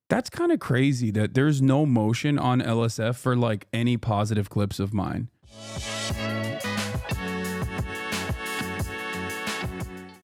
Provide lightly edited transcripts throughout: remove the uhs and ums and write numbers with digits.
That's kind of crazy that there's no motion on LSF for like any positive clips of mine.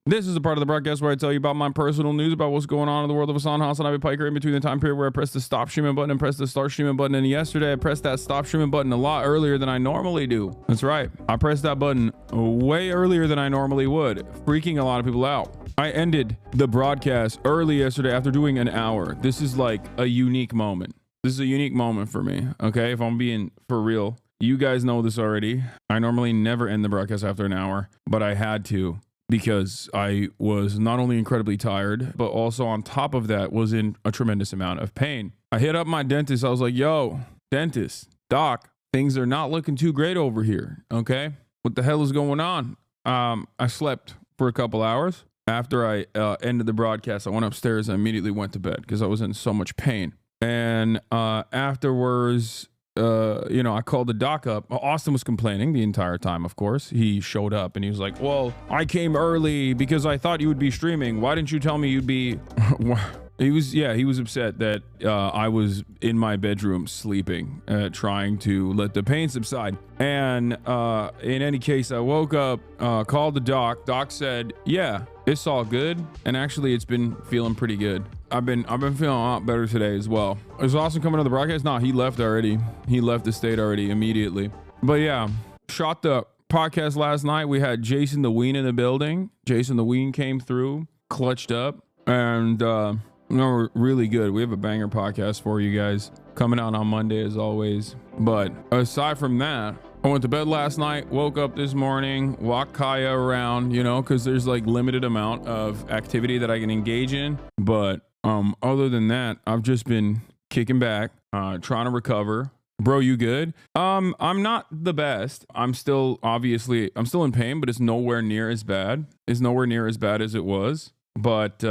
This is the part of the broadcast where I tell you about my personal news about what's going on in the world of HasanAbi Piker in between the time period where I press the stop streaming button and press the start streaming button. And yesterday I pressed that stop streaming button a lot earlier than I normally do. That's right. I pressed that button way earlier than I normally would, freaking a lot of people out. I ended the broadcast early yesterday after doing an hour. This is like a unique moment. This is a unique moment for me. Okay. If I'm being for real, you guys know this already. I normally never end the broadcast after an hour, but I had to, because I was not only incredibly tired, but also on top of that was in a tremendous amount of pain. I hit up my dentist. I was like, yo, dentist, doc, things are not looking too great over here. Okay. What the hell is going on? I slept for a couple hours. After I ended the broadcast, I went upstairs and immediately went to bed because I was in so much pain. And afterwards, I called the doc up. Austin was complaining the entire time, of course. He showed up and he was like, well, I came early because I thought you would be streaming. Why didn't you tell me you'd be... He was upset that I was in my bedroom sleeping, trying to let the pain subside. And in any case, I woke up, called the doc. Doc said, yeah, it's all good. And actually, it's been feeling pretty good. I've been feeling a lot better today as well. Is Austin coming to the broadcast? No, he left already. He left the state already immediately. But yeah, shot the podcast last night. We had JasonTheWeen in the building. JasonTheWeen came through, clutched up, and we're really good. We have a banger podcast for you guys coming out on Monday as always. But aside from that, I went to bed last night, woke up this morning, walked Kaya around, because there's like limited amount of activity that I can engage in. But other than that, I've just been kicking back, trying to recover. Bro, you good? I'm not the best. I'm still in pain, but it's nowhere near as bad. It's nowhere near as bad as it was. But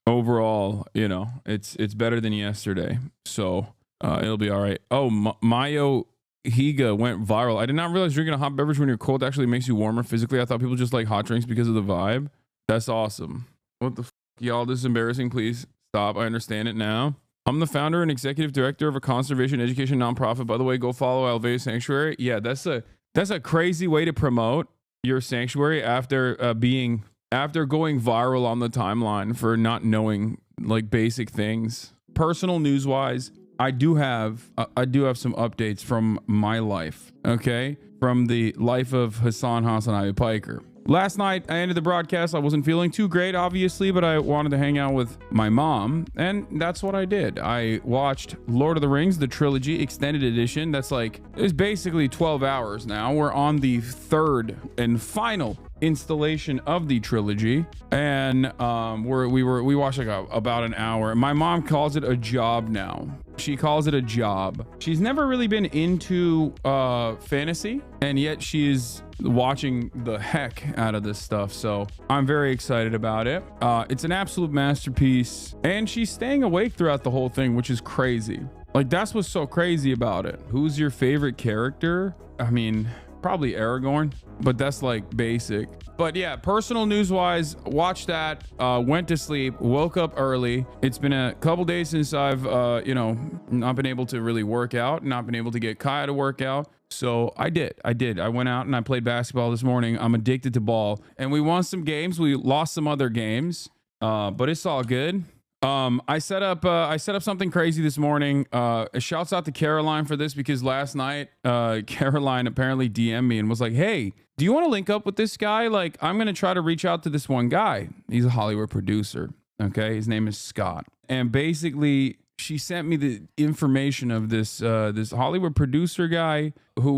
overall, it's better than yesterday. So it'll be all right. Oh, Mayo Higa went viral. I did not realize drinking a hot beverage when you're cold actually makes you warmer physically. I thought people just like hot drinks because of the vibe. That's awesome. What the y'all? This is embarrassing. Please stop. I understand it now. I'm the founder and executive director of a conservation education nonprofit. By the way, go follow Alvea Sanctuary. Yeah, that's a crazy way to promote your sanctuary after going viral on the timeline for not knowing like basic things. Personal news wise, I do have some updates from my life. Okay, from the life of HasanAbi Piker. Last night, I ended the broadcast. I wasn't feeling too great, obviously, but I wanted to hang out with my mom, and that's what I did. I watched Lord of the Rings, the trilogy extended edition. It's basically 12 hours now. We're on the third and final installation of the trilogy, and we watched about an hour. My mom calls it a job now. She calls it a job. She's never really been into fantasy, and yet she's watching the heck out of this stuff. So I'm very excited about it. It's an absolute masterpiece, and she's staying awake throughout the whole thing, which is crazy. Like, that's what's so crazy about it. Who's your favorite character? I mean, probably Aragorn, but that's like basic. But yeah, personal news wise, watched that, went to sleep, woke up early. It's been a couple days since I've not been able to really work out, not been able to get Kaya to work out. So I did. I went out and I played basketball this morning. I'm addicted to ball, and we won some games. We lost some other games, but it's all good. I set up something crazy this morning. Shouts out to Caroline for this, because last night, Caroline apparently DM'd me and was like, hey, do you want to link up with this guy? Like, I'm going to try to reach out to this one guy. He's a Hollywood producer. Okay. His name is Scott. And basically she sent me the information of this Hollywood producer guy who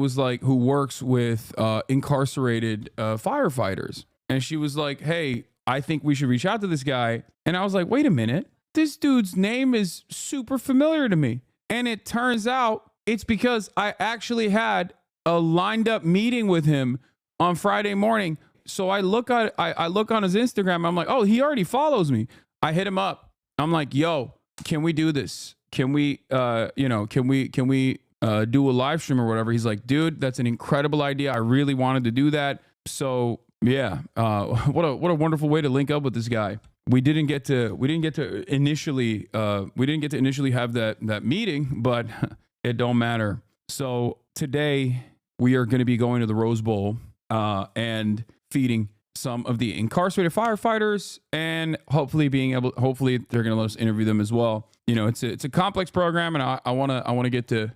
works with, incarcerated, firefighters. And she was like, hey, I think we should reach out to this guy. And I was like, wait a minute. This dude's name is super familiar to me. And it turns out it's because I actually had a lined up meeting with him on Friday morning. So I look on his Instagram. I'm like, oh, he already follows me. I hit him up. I'm like, yo, can we do this? Can we do a live stream or whatever? He's like, dude, that's an incredible idea. I really wanted to do that. So yeah, what a wonderful way to link up with this guy. we didn't get to initially have that meeting, but it don't matter. So today we are going to be going to the Rose Bowl and feeding some of the incarcerated firefighters, and hopefully they're going to let us interview them as well. You know, it's a complex program, and I want to get to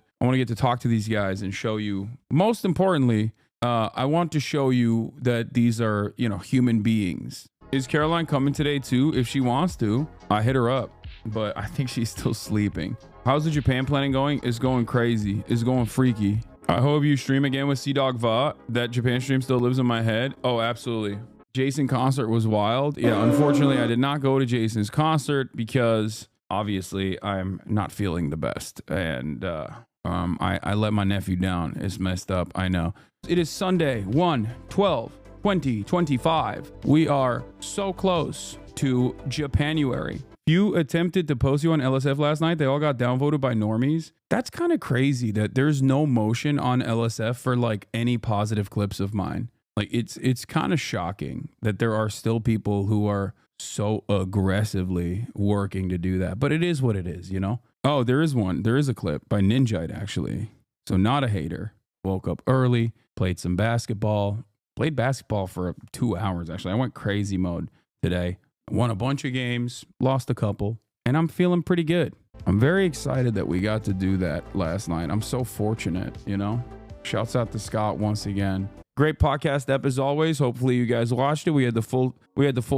talk to these guys and show you. Most importantly, I want to show you that these are, you know, human beings. Is Caroline coming today too? If she wants to, I hit her up, but I think she's still sleeping. How's the Japan planning going? It's going crazy. It's going freaky. I hope you stream again with Sea-Dog Va. That Japan stream still lives in my head. Oh, absolutely. Jason concert was wild. Yeah, unfortunately, I did not go to Jason's concert because obviously I'm not feeling the best. And I let my nephew down. It's messed up. I know. It is Sunday, 1/12/2025. We are so close to Japanuary. You attempted to post you on LSF last night. They all got downvoted by normies. That's kind of crazy that there's no motion on LSF for like any positive clips of mine. Like it's kind of shocking that there are still people who are so aggressively working to do that. But it is what it is, you know? Oh, there is one. There is a clip by Ninjite, actually. So not a hater. Woke up early, played some basketball. Played basketball for 2 hours, actually. I went crazy mode today. Won a bunch of games, lost a couple, and I'm feeling pretty good. I'm very excited that we got to do that last night. I'm so fortunate, you know? Shouts out to Scott once again. Great podcast ep as always. Hopefully you guys watched it. We had the full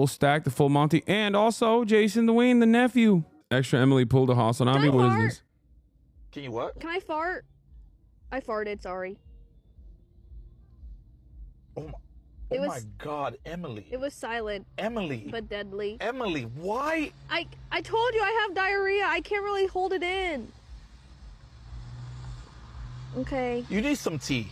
stack, the full Monty, and also JasonTheWeen, the nephew. ExtraEmily pulled a HasanAbi. What is this? Can you what? Can I fart? I farted, sorry. Oh my God, Emily. It was silent. Emily. But deadly. Emily, why? I told you I have diarrhea. I can't really hold it in. Okay. You need some tea.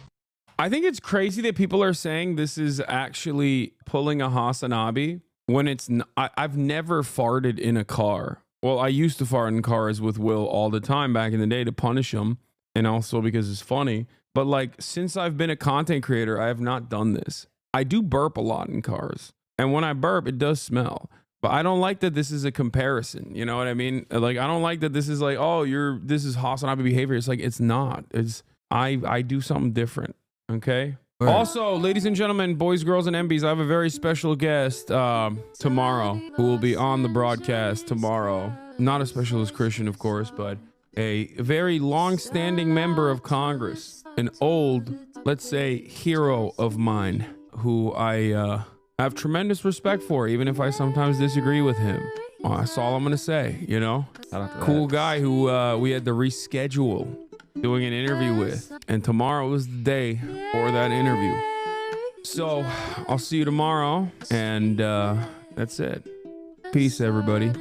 I think it's crazy that people are saying this is actually pulling a HasanAbi when it's I've never farted in a car. Well, I used to fart in cars with Will all the time back in the day to punish him, and also because it's funny. But like since I've been a content creator, I have not done this. I do burp a lot in cars, and when I burp, it does smell. But I don't like that this is a comparison. You know what I mean? Like I don't like that this is like, oh, this is HasanAbi behavior. It's like it's not. It's I do something different. Okay. Right. Also, ladies and gentlemen, boys, girls, and MBs, I have a very special guest tomorrow who will be on the broadcast tomorrow. Not a specialist Christian, of course, but a very long-standing member of Congress, an old, let's say, hero of mine, who I have tremendous respect for, even if I sometimes disagree with him. That's all I'm gonna say, you know? Cool guy who we had to reschedule doing an interview with, and tomorrow was the day for that interview. So I'll see you tomorrow, and that's it. Peace, everybody.